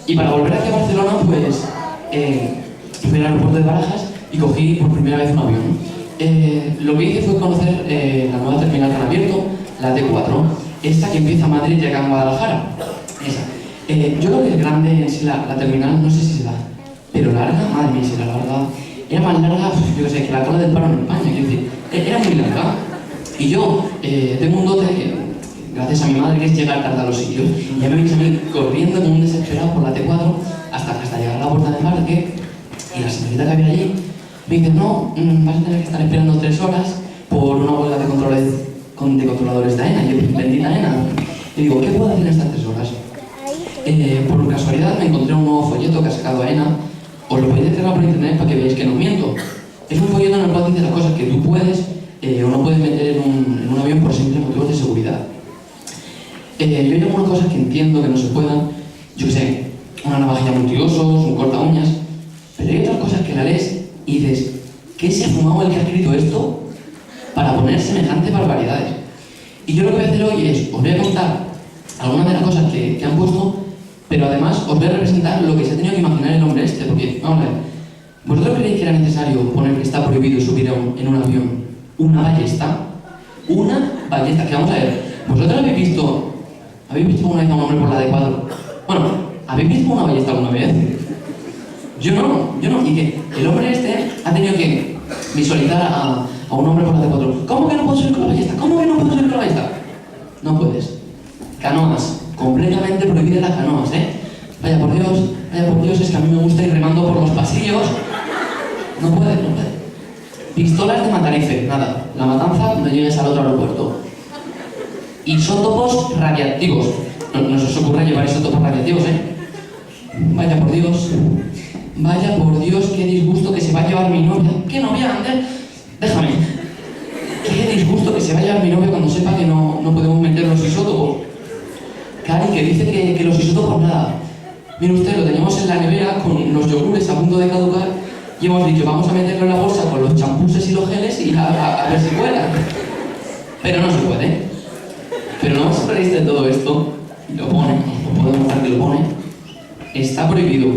Y para volver aquí a Barcelona, pues fui al aeropuerto de Barajas y cogí por primera vez un avión. Lo que hice fue conocer la nueva terminal que han abierto, la T4, esta que empieza a Madrid y acaba en Guadalajara. Esa. Yo creo que es grande en sí la terminal, no sé si se da, pero larga, madre mía, si era larga, era más larga, yo qué sé, que la cola del paro en España, quiero decir, era muy larga. Y yo tengo un dote que, gracias a mi madre, que es llegar tarde a los sitios. Y ya me veis a mí corriendo como un desesperado por la T4 hasta llegar a la puerta de embarque. Y la señorita que había allí me dice, no, vas a tener que estar esperando 3 horas por una huelga de controladores de AENA. Y yo, bendita AENA. Y digo, ¿qué puedo hacer en estas 3 horas? Por casualidad me encontré un nuevo folleto que ha sacado AENA. Os lo podéis descargar por internet para que veáis que no miento. Es un folleto en el cual dice las cosas que tú puedes o no puedes meter en un avión por simples motivos de seguridad. Yo hay algunas cosas que entiendo que no se puedan, yo qué sé, una navajilla multiusos, un corta uñas, pero hay otras cosas que la lees y dices, ¿qué se ha fumado el que ha escrito esto para poner semejantes barbaridades? Y yo lo que voy a hacer hoy es, os voy a contar algunas de las cosas que han puesto, pero además os voy a representar lo que se ha tenido que imaginar el hombre este, porque, vamos a ver, ¿vosotros creéis que era necesario poner que está prohibido subir en un avión una ballesta? Una ballesta, que vamos a ver, ¿vosotros habéis visto alguna vez a un hombre por la D4? Bueno, ¿habéis visto una ballesta alguna vez? Yo no, y que el hombre este ha tenido que visualizar a un hombre por la D4. ¿Cómo que no puedo subir con la ballesta? ¿Cómo que no puedo subir con la ballesta? No puedes. Canoas, completamente prohibidas las canoas, ¿eh? Vaya por Dios, es que a mí me gusta ir remando por los pasillos. No puede. Pistolas de Matarife, nada. La Matanza cuando llegues al otro aeropuerto. Isótopos radiactivos. No se os ocurra llevar isótopos radiactivos, ¿eh? Vaya por Dios, qué disgusto que se va a llevar mi novia. ¿Qué novia, Ander? Déjame. Qué disgusto que se va a llevar mi novia cuando sepa que no podemos meter los isótopos. Cari, que dice que los isótopos nada. Mire usted, lo teníamos en la nevera con los yogures a punto de caducar y hemos dicho, vamos a meterlo en la bolsa con los champuses y los geles y a ver si cuela. Pero no se puede. Pero no os reíste de todo esto, y lo pone, os puedo mostrar que lo pone. Está prohibido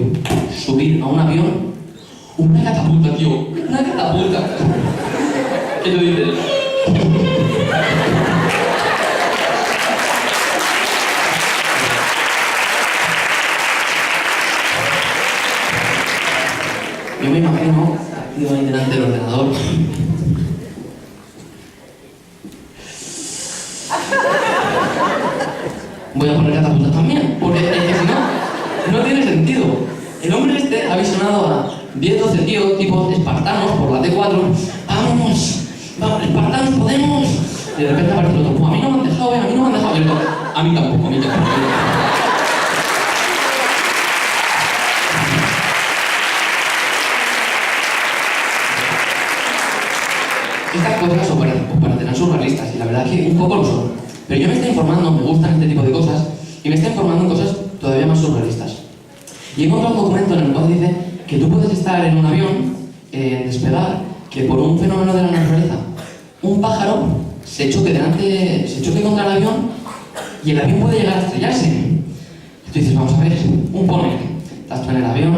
subir a un avión una catapulta, tío. Una catapulta. ¿Qué tú dices? Yo me imagino, digo ahí delante del ordenador. Voy a poner catapultas también, porque es que si no tiene sentido. El hombre este ha visionado a 10-12 tíos, tipo espartanos, por la T4. ¡Vamos! ¡Espartanos, podemos! Y de repente aparece el otro. Pues a mí no me han dejado, a mí no me han dejado. Y el otro, a mí tampoco. Estas cosas os parecerán surrealistas, y la verdad es que un poco lo son. Pero yo me estoy informando, me gustan este tipo de cosas, y me estoy informando en cosas todavía más surrealistas. Y he encontrado un documento en el cual dice que tú puedes estar en un avión, despegar, que por un fenómeno de la naturaleza, un pájaro se choque contra el avión y el avión puede llegar a estrellarse. Tú dices, vamos a ver, un pone, estás en el avión,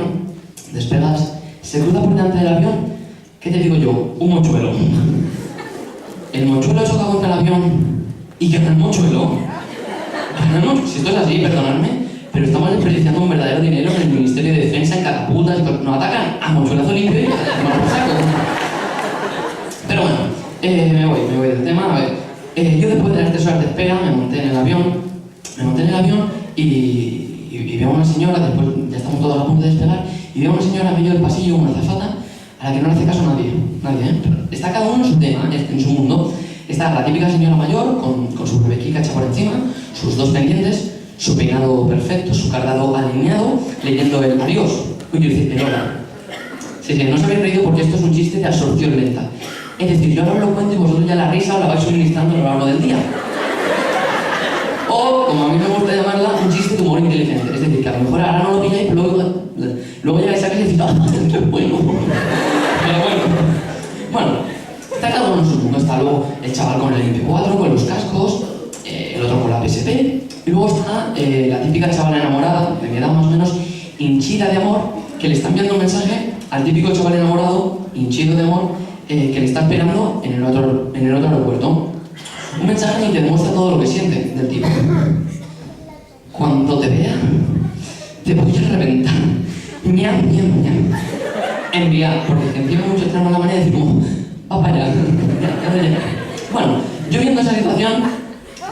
despegas, se cruza por delante del avión, ¿qué te digo yo? Un mochuelo. El mochuelo choca contra el avión y gana el mochuelo. Si esto es así, perdonadme, pero estamos desperdiciando un verdadero dinero en el Ministerio de Defensa, en catapultas, nos atacan a mochuelazo limpio y a tomar por saco. Pero bueno, me voy del tema. A ver, yo después de las 3 horas de espera me monté en el avión y veo a una señora, después ya estamos todos a punto de despegar, y veo a una señora en medio del pasillo, una azafata, a la que no le hace caso nadie, ¿eh? Está cada uno en su tema, en su mundo. Está la típica señora mayor, con su rebequica hecha por encima, sus 2 pendientes, su peinado perfecto, su cargado alineado, leyendo el adiós. Uy, yo decía, el hola. Sí, no os habéis reído porque esto es un chiste de absorción lenta. Es decir, yo ahora os lo cuento y vosotros ya la risa la vais suministrando a lo largo del día. O, como a mí me gusta llamarla, un chiste de humor inteligente. Es decir, que a lo mejor ahora no lo pilláis, pero luego llegáis a casa y decís, ¡ah, qué bueno! Pero bueno, está cada uno en su mundo. Está luego el chaval con el MP4, con los cascos, el otro con la PSP, y luego está la típica chavala enamorada, de mi edad más o menos, hinchida de amor, que le está enviando un mensaje al típico chaval enamorado, hinchido de amor, que le está esperando en el otro aeropuerto. Un mensaje en el que demuestra todo lo que siente del tipo. Cuando te vea, te voy a reventar. Ñam, ñam, ñam. Enviar, porque encima muchos tenemos la manera de decir como, va para allá. Bueno, yo viendo esa situación,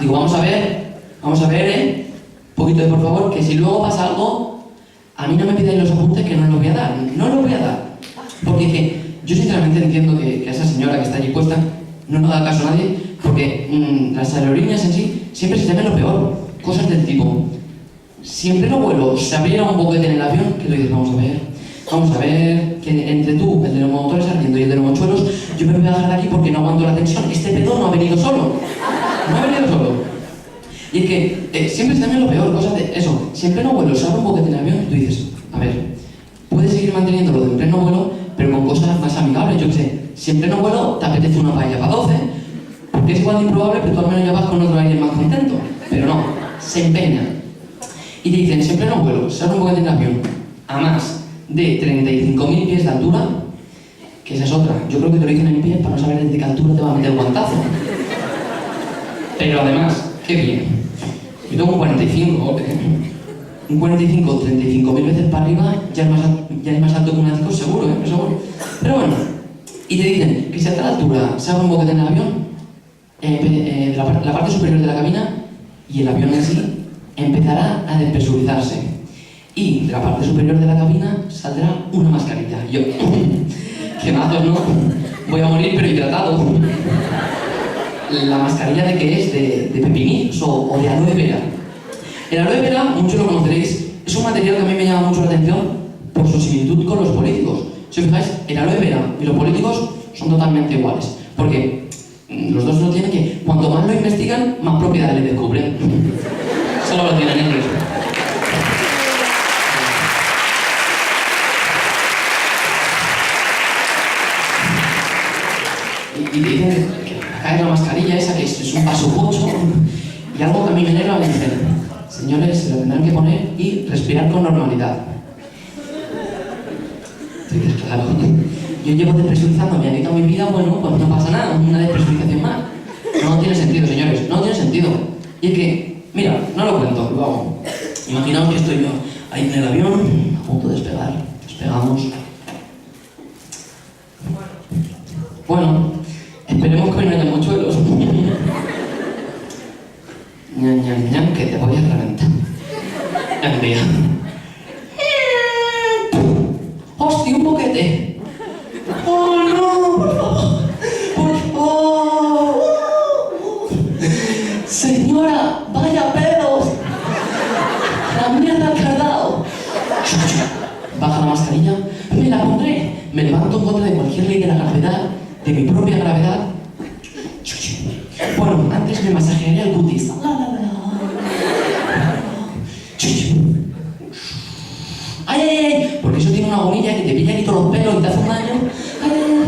digo, vamos a ver, un poquito de por favor, que si luego pasa algo, a mí no me pidáis los apuntes que no los voy a dar, no los voy a dar. Porque dice, yo sinceramente entiendo que a esa señora que está allí puesta no le haga caso a nadie, porque las aerolíneas en sí siempre se temen lo peor, cosas del tipo, siempre no vuelo, se abriera un boquete en el avión, que tú dices, vamos a ver, que entre tú, el de los motores ardiendo y el de los mochuelos, yo me voy a dejar de aquí porque no aguanto la tensión, este pedo no ha venido solo. Y es que siempre se temen lo peor, cosas de eso, siempre no vuelo, se abre un boquete en el avión y tú dices, a ver, puedes seguir manteniéndolo de en pleno vuelo, pero con cosas más amigables, yo qué sé, siempre no vuelo, te apetece una paella para 12, porque es igual de improbable, pero tú al menos ya vas con otro aire más contento. Pero no, se empeña. Y te dicen, siempre no vuelo, se abre un boquete en el avión, a más de 35.000 pies de altura, que esa es otra. Yo creo que te lo dicen en pie para no saber desde qué altura te va a meter el guantazo. Pero además, qué bien. Yo tengo un 45, un 45, 35.000 veces para arriba, ya es más alto que un ático seguro, seguro. Pero bueno, y te dicen que si a tal altura se abre un boquete en el avión, la parte superior de la cabina y el avión en sí empezará a despresurizarse. Y de la parte superior de la cabina saldrá una mascarilla. Yo, qué mazos, ¿no? Voy a morir pero hidratado. La mascarilla de qué es, de pepinillos o de aloe vera. El aloe vera, muchos lo conoceréis, es un material que a mí me llama mucho la atención por su similitud con los políticos. Si os fijáis, el aloe vera y los políticos son totalmente iguales. Porque los dos no tienen que, cuanto más lo investigan, más propiedades le descubren. Solo lo tienen ellos. Y te dicen que cae la mascarilla esa, que es un paso mucho, y algo que a mí me enerva, me dicen, señores, se lo tendrán que poner y respirar con normalidad. Tú dices, claro, yo llevo despresurizando mi adicto a mi vida, bueno, pues no pasa nada, una despresurización más. No tiene sentido, señores, no tiene sentido. Y es que, mira, no lo cuento, lo hago. Imaginaos que estoy yo ahí en el avión, a punto de despegar, despegamos. Bueno, esperemos que hoy no haya mochuelos. Ñam, ñam, ñam, que te voy a reventar. Envía. ¡Hostia, un boquete! ¡Oh, no! ¡Por favor! ¡Por favor! ¡Señora, vaya pedos! ¡La mierda que ha dado! Baja la mascarilla, me la pondré. Me levanto en contra de cualquier ley de la gravedad, de mi propia gravedad. Bueno, antes me masajearía el cutis. ¡Ay, ay, ay! Porque eso tiene una agonilla que te pilla aquí todos los pelos y te hace un daño. ¡Ay, ay, ay!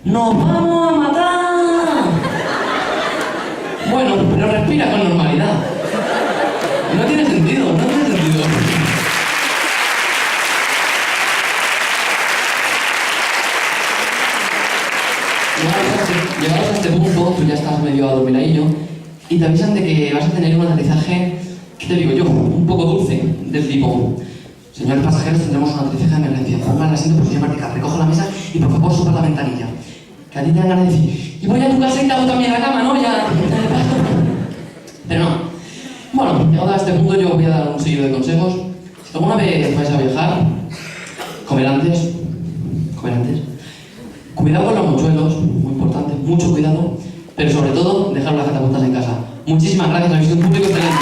¡Nos vamos a matar! Bueno, pero respira con normalidad. No tiene sentido, no tiene sentido. Llegados a este punto, tú ya estás medio adormiladillo y te avisan de que vas a tener un aterrizaje, ¿qué te digo yo? Un poco dulce, del tipo, señores pasajeros, tendremos un aterrizaje de emergencia, pongan el asiento en posición vertical, recoja la mesa y por favor suba la ventanilla. Que a ti te dan ganas de decir, y voy a tu casa y te hago también la cama, ¿no? Ya. Pero no. Bueno, llegado a este punto yo voy a dar un sello de consejos. Si alguna vez vais a viajar, comer antes. Cuidado con los mochuelos, muy importante, mucho cuidado, pero sobre todo, dejar las catapultas en casa. Muchísimas gracias, habéis sido un público excelente.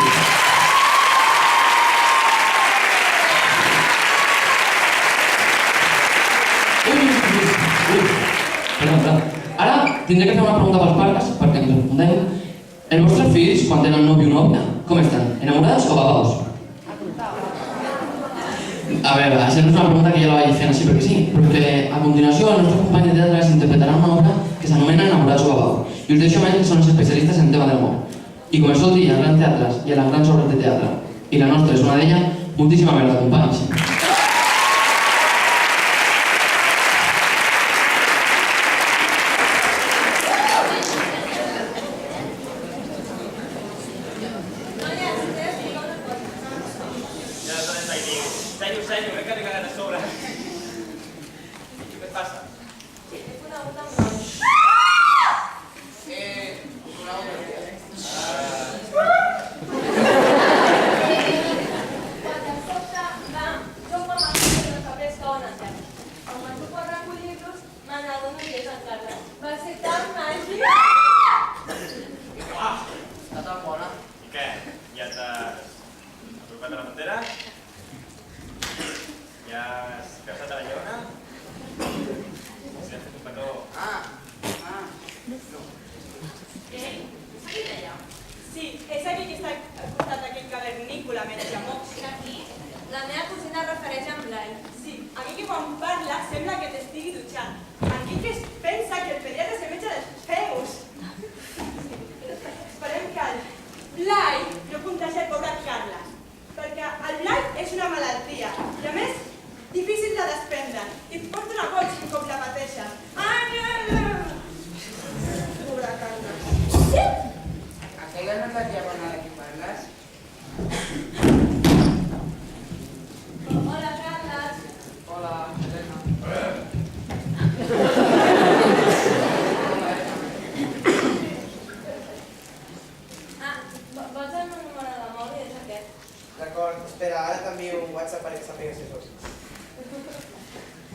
Perdón. Ara tindré que fer una pregunta pels pares, perquè ens respondeu. Els vostres fills, quan tenen nòvio o nòvia, com estan? Enamorats o babados? A ver, esa no es una pregunta que yo la vaya a hacer así porque sí, porque a continuación nuestros compañeros de teatro interpretarán una obra que se anomena Enamorados o babados. Y os deixo a ells que son los especialistas en el tema del amor. I com els sol dia, grans teatres i a les grans obres de teatre, i la nostra és una d'ella, moltíssima merda, companys. Senyor, crec que li quedat a sobre. Què et passa? Una onda amb roig. Una onda. Quan de sobte jo quan m'adono dels papers que on estem. Quan m'enxupo a recollir-los, me n'adono que és en Carles. Va ser tan màgic! Està tan bona. I què? Ja t'has apropat a la frontera? Ja has casat a la lleona? Si has fet un petó... Ei, qui deia? Sí, és aquí que està al costat d'aquell cavernícola menja mocs. Aquí? La meva cosina es refereix a en Blai. Sí, aquí que quan parla sembla que t'estigui dutxant. Aquí que es pensa que el pediatre se menja dels peus. Esperem que el Blai no contagi el pobre Carles, perquè el Blai és una malaltia i a més difícil de desprendre i et porta una goig un cop la pateixes. Pobre Carles. Aquella no és la diagonal de qui parles? Hola, Carles. Hola, Elena. Vols el meu número de mòbil? És aquest. D'acord, espera, ara t'envio un WhatsApp perquè sàpigues si sos.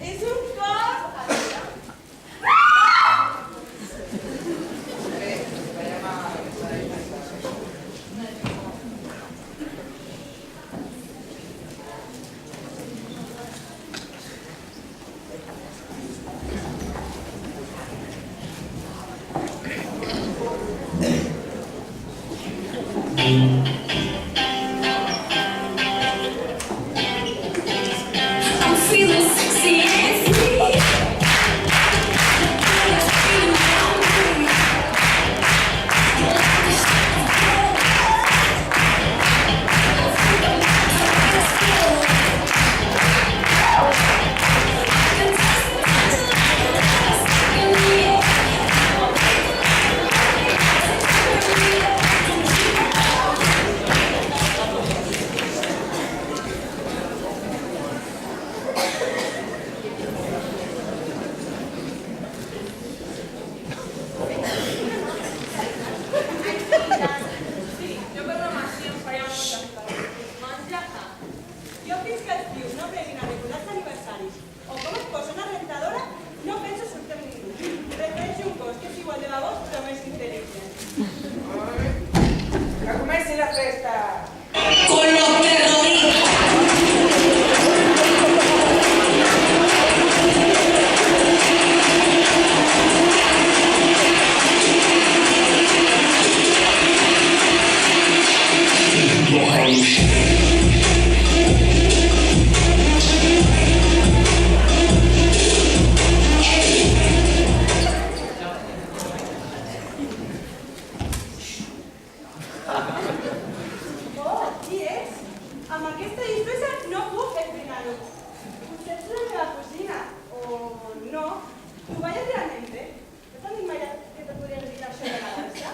És un cop! Bé, veiem a aquesta diferència. I'm feeling sexy and free. Sí, jo per una masia em faria molta falta. Menjar fam. Jo fins que els tios no aprenguin a recordar els aniversaris o com es posa una rentadora, no penso sortir amb ningú. Prefereixo un cos que és igual de babós però més intel·ligent. Que comenci la festa! Con los terroristas. Oh, qui és? Amb aquesta disfressa no puc esbrinar-ho. Potser ets la meva cosina, o no. Tu balles realmente? No t'han dit mai que te podries dedicar a això de la dansa?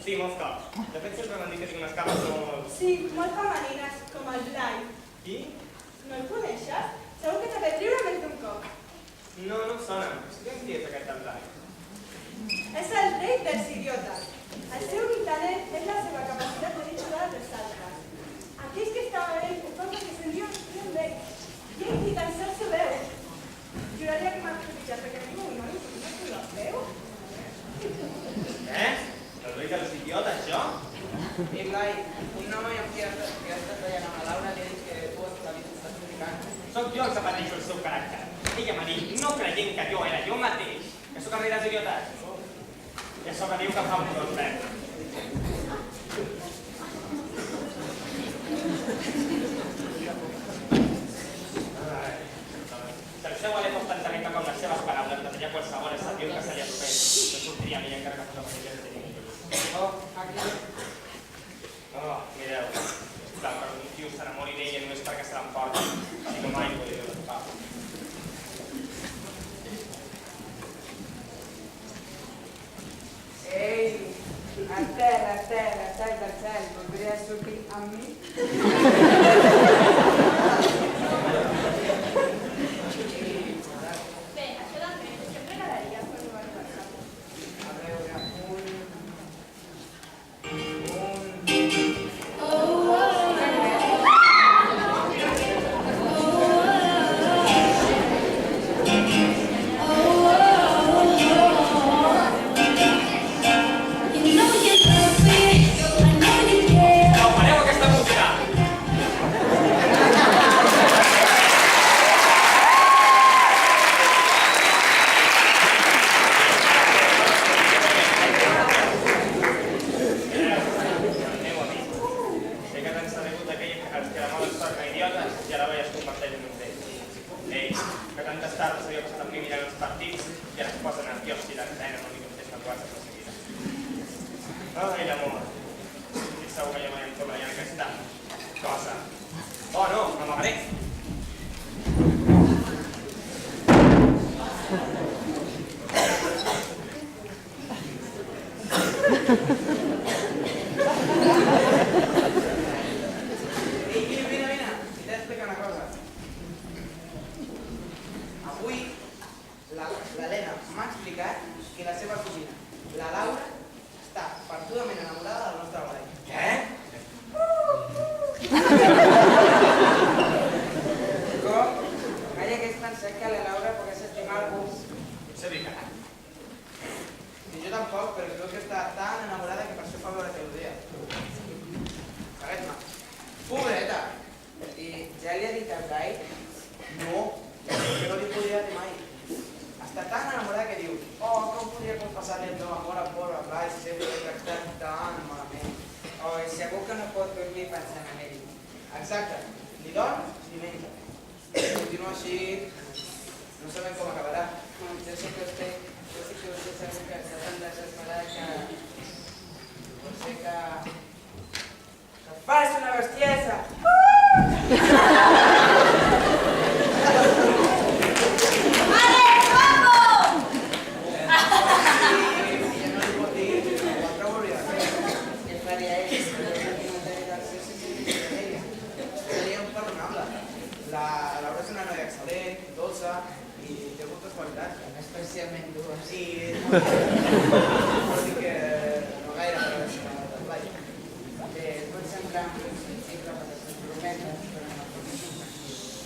Sí, molts cops. De fet, sempre m'han dit que tinc unes cames molt... Sí, molt femenines, com el Blai. Qui? No el coneixes? Segur que t'ha fet riure més d'un cop. No, no em sona. Què em dius aquest tal Blai? És el rei dels idiotes. El seu únic talent és la seva capacitat de dir jugades dels altres. Aquells que estaven ell ho fan perquè se'n diuen d'ell. I ell ni tan sols ho veu. Juraria que m'ha trepitjat perquè ningú no ho veu. Què? El rei dels idiotes, jo? Ei, Blai, un noi amb qui has estat ballant amb la Laura li ha dit que tu estàs criticant. Soc jo el que pateixo el seu caràcter. Ella m'ha dit, no creient que jo era jo mateix, que sóc el rei dels idiotes. I a sobre diu que fa un tot verd. El seu alè pot tan terrible com les seves paraules, de tallar qualsevol estatiu que se li apropés. No sortiria millor encara que fos la mateixa de tenir. voldria sortir amb mi? Bé, això del tren, què em regalaries per meu aniversari? A veure, You know you love me, I know you care. No, pareu aquesta música! Aneu a mi. Sé que t'han sabut d'aquell que els que de moda es tornen idiotes i ara es converteix en un d'ells. Ells, que tantes tardes s'havia passat amb mi mirant els partits i ara es posen nerviós i l'antena no li contesten quasi de seguida. Ai, l'amor. Estic segur que ja mai em tornaria en aquesta cosa. Oh, no, m'amagaré. Ei, vine, t'he d'explicar una cosa. Avui l'Helena m'ha explicat que la seva cosina, la Laura, està perdudament enamorada del nostre Blai. Què? Com? Calla que és tan seca la Laura perquè s'estima algú. Potser veritat. I jo tampoc, però crec que està tan enamorada que per això fa veure que ho dia. Segueix-me. Pobreta! I ja li ha dit al Blai? No, que no li podia dir mai. Està tan enamorada que diu com podria confessar-li el teu amor al pobre Blai si sempre l'he tractat tan malament. I segur que no pot dormir pensant en ell. Exacte, ni dorm ni menja. Continua així, no sabem com acabarà. Jo sé que vostè sabeu que està tan desesperada que potser que fas una bestiesa. La Laura és una noia excel·lent, dolça i té moltes qualitats. Especialment dues. Sí, vol dir que no gaire, però és del Blai. Bé, es pot semblar un cicle per les prometes, però no pot ser.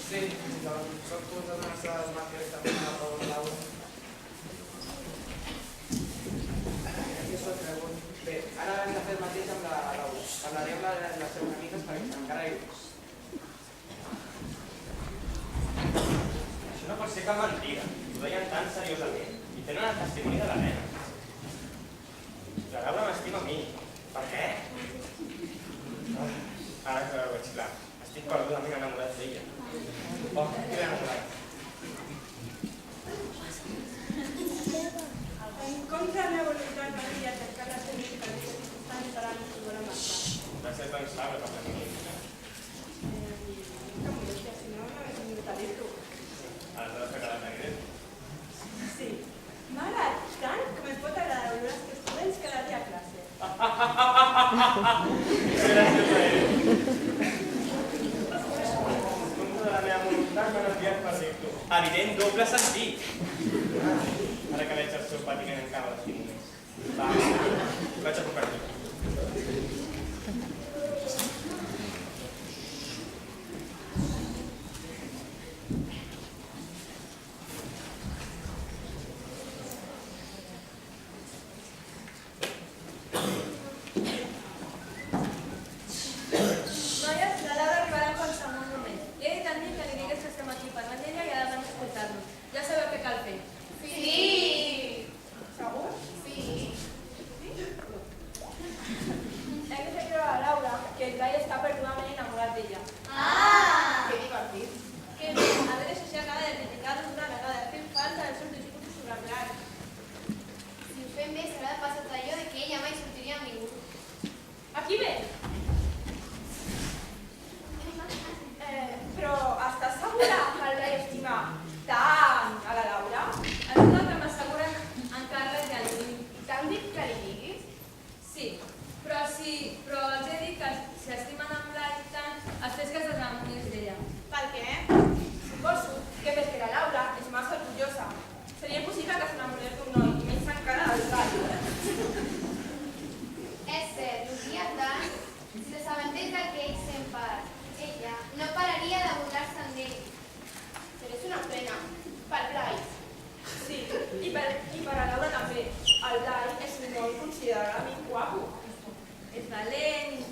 Sí, doncs soc punt de donar-se les mans directament a la Laura. Jo soc cregut. Bé, ara hem de fer el mateix amb la Laura. Parlaré amb les seves amigues perquè encara hi és. Això no pot ser cap mentida. Ho deien tan seriosament. I tenen el testimoni de l'Helena. La Laura m'estima a mi. Per què? Ara que ho veig clar. Estic perdudament enamorat d'ella. Oh, que enamorat. En contra de la voluntat de Maria cercar la seva per les circumstàncies ara no s'ho vol marxar. Gràcies, doncs, Laura, per venir. Que molestia, si no, no hagués vingut a dir-t'ho. Ara t'ha de fer cada negre. Sí, m'agrada tant com em pot agradar veure els estudiants cada dia a classe. Gràcies a ell. Contra de la meva voluntat m'han enviat per dir-t'ho. Evident doble sentit. Ara que veig el seu patiment encara l'estimo més. Va, vaig a comprar-lo. Noies, la Laura arribarà en qualsevol moment. Li he dit al Nil que li digués que estem aquí parlant d'ella i ara van a escoltar-nos. Ja sabeu què cal fer. Sí. Segur? Sí.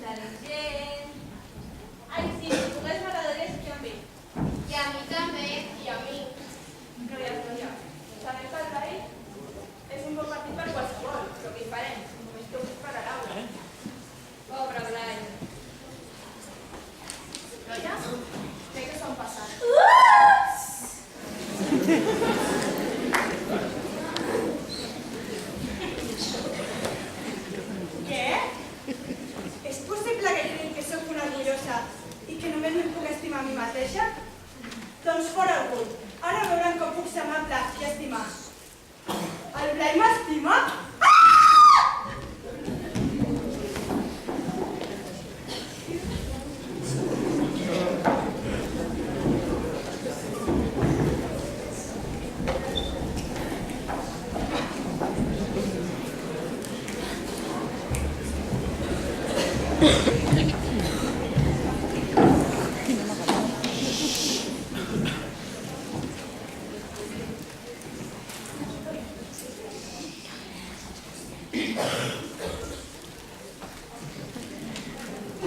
intel·ligent... Ai, sí, si pogués m'agradaria ser amb ell. I a mi també, i a mi. Noia, sabem que el Blai és un bon partit per qualsevol, però què hi farem? Només té un per a l'aula. Pobre Blai. Noies, crec que s'han passat. Què? És possible que cregui que sóc una orgullosa i que només em puc estimar a mi mateixa? Doncs fora orgull. Ara veuran com puc ser amable i estimar. El Blai m'estima?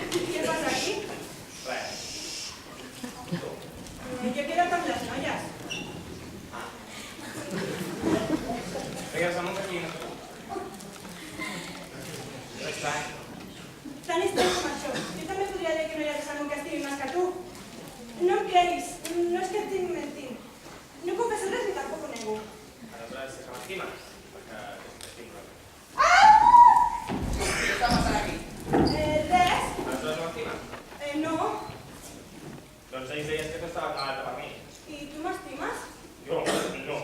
Què passa aquí? Res. Jo he quedat amb les noies. Feia sembla que aquí no sé. És estrany. Tan estrany com això. Jo també podria dir que no hi ha res algú que estimi més que tu. No em creguis, no és que et estigui mentint. No confesso res ni tampoc ho nego. Aleshores, sí que m'estimes, perquè t'estimo. Què està passant aquí? Res? Aleshores m'estimes? No. Doncs ells deien que tu estaves acabat per mi. I tu m'estimes? Jo, no.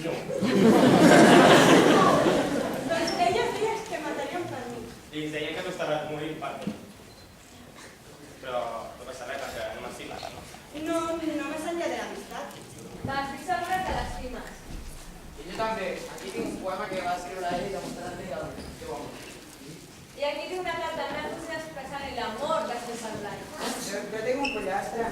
No. Doncs elles deien que matarien per mi. I ells deien que tu estaves morint per mi. Però no passa res perquè no m'estimes, no? No, només enllà de l'amistat. Va, estic segura que l'estimes. I jo també. Aquí tinc un poema que va escriure ell i demostrant-li el teu amor. I aquí tinc una carta de Rosa expressant l'amor que sents al Blai. Jo tinc un pollastre.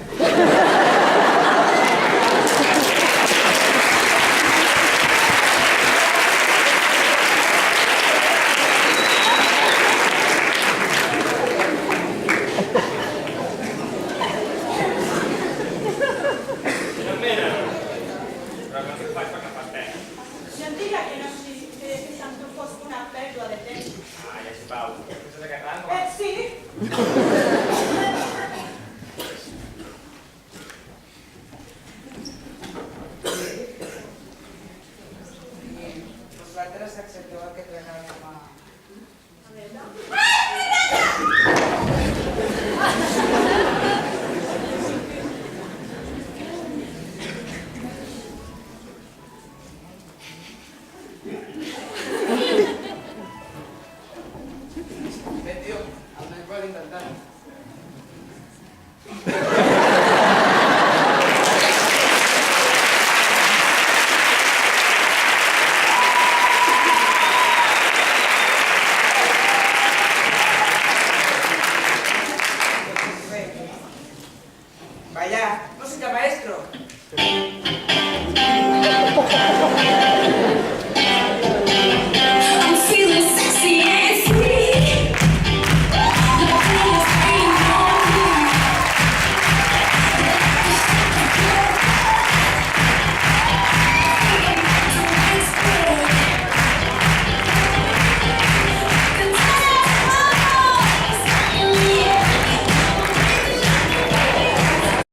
No mira. Però no t'ho faig perquè fas pena. Jo et diria que no si que amb tu fos una pèrdua de temps. Ai, ja pau. Penses aquest rang? Sí? Vosaltres accepteu el que et regalem a... Bé, tio, almenys vol intentar-ho.